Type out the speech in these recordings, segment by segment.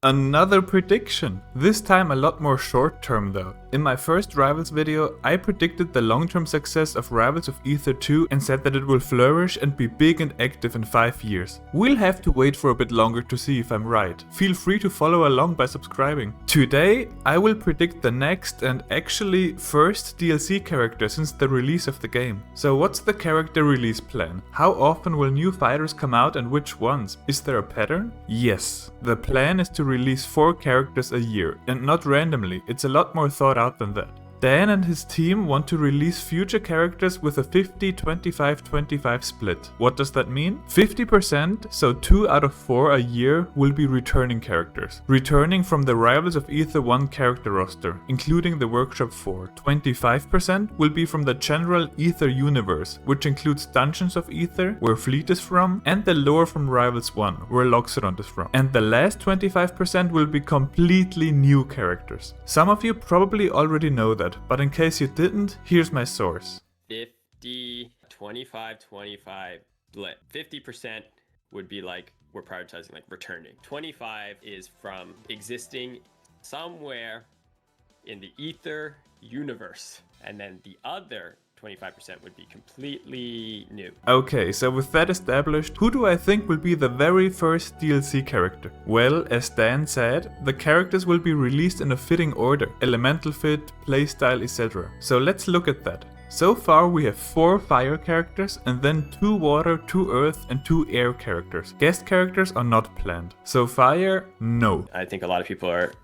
Another prediction! This time a lot more short term though. In my first Rivals video, I predicted the long-term success of Rivals of Aether 2 and said that it will flourish and be big and active in 5 years. We'll have to wait for a bit longer to see if I'm right. Feel free to follow along by subscribing. Today, I will predict the next and actually first DLC character since the release of the game. So what's the character release plan? How often will new fighters come out and which ones? Is there a pattern? Yes. The plan is to release 4 characters a year, and not randomly, it's a lot more thought out than that. Dan and his team want to release future characters with a 50-25-25 split. What does that mean? 50%, so 2 out of 4 a year, will be returning characters. Returning from the Rivals of Aether 1 character roster, including the Workshop 4. 25% will be from the general Aether universe, which includes Dungeons of Aether, where Fleet is from, and the lore from Rivals 1, where Loxodon is from. And the last 25% will be completely new characters. Some of you probably already know that, but in case you didn't, here's my source. 50, 25, 25 split. 50% would be like, we're prioritizing like returning. 25 is from existing somewhere in the Aether universe. And then the other 25% would be completely new. Okay, so with that established, who do I think will be the very first DLC character? Well, as Dan said, the characters will be released in a fitting order, elemental fit, playstyle, etc. So let's look at that. So far we have 4 fire characters and then 2 water, 2 earth and 2 air characters. Guest characters are not planned. So fire, no. I think a lot of people are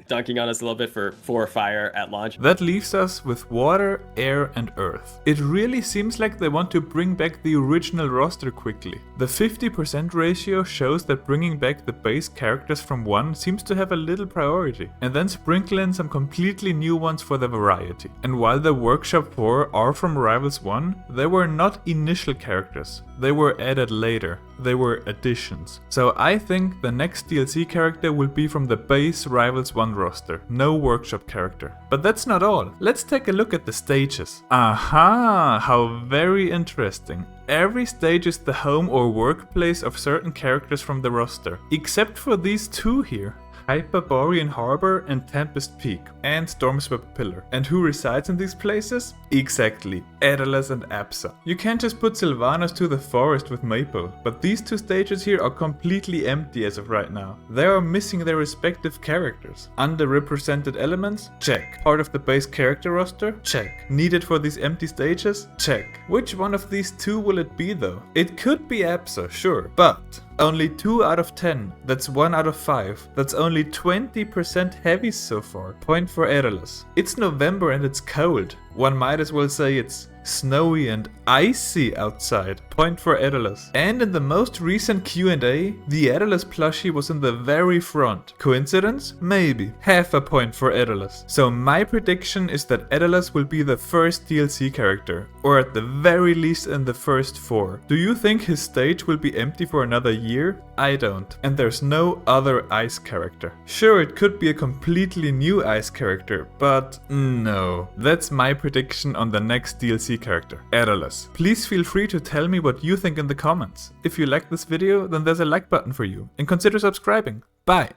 dunking on us a little bit for 4 fire at launch. That leaves us with water, air and earth. It really seems like they want to bring back the original roster quickly. The 50% ratio shows that bringing back the base characters from 1 seems to have a little priority. And then sprinkle in some completely new ones for the variety. And while the Workshop 4 are from Rivals 1, they were not initial characters. They were added later. They were additions. So I think the next DLC character will be from the base Rivals 1 roster, no Workshop character. But that's not all. Let's take a look at the stages. Aha! How very interesting. Every stage is the home or workplace of certain characters from the roster, except for these 2 here. Hyperborean Harbor and Tempest Peak, and Stormswept Pillar. And who resides in these places? Exactly, Daedalus and Absa. You can't just put Sylvanas to the forest with Maple, but these 2 stages here are completely empty as of right now. They are missing their respective characters. Underrepresented elements? Check. Part of the base character roster? Check. Needed for these empty stages? Check. Which one of these 2 will it be though? It could be Absa, sure, but only 2 out of 10, that's 1 out of 5, that's only 20% heavies so far. Point for Daedalus. It's November and it's cold. One might as well say it's snowy and icy outside. Point for Daedalus. And in the most recent Q&A, the Daedalus plushie was in the very front. Coincidence? Maybe. Half a point for Daedalus. So my prediction is that Daedalus will be the first DLC character, or at the very least in the first 4. Do you think his stage will be empty for another year? I don't. And there's no other ice character. Sure, it could be a completely new ice character, but no. That's my prediction on the next DLC character, Daedalus. Please feel free to tell me what you think in the comments. If you like this video, then there's a like button for you, and consider subscribing. Bye!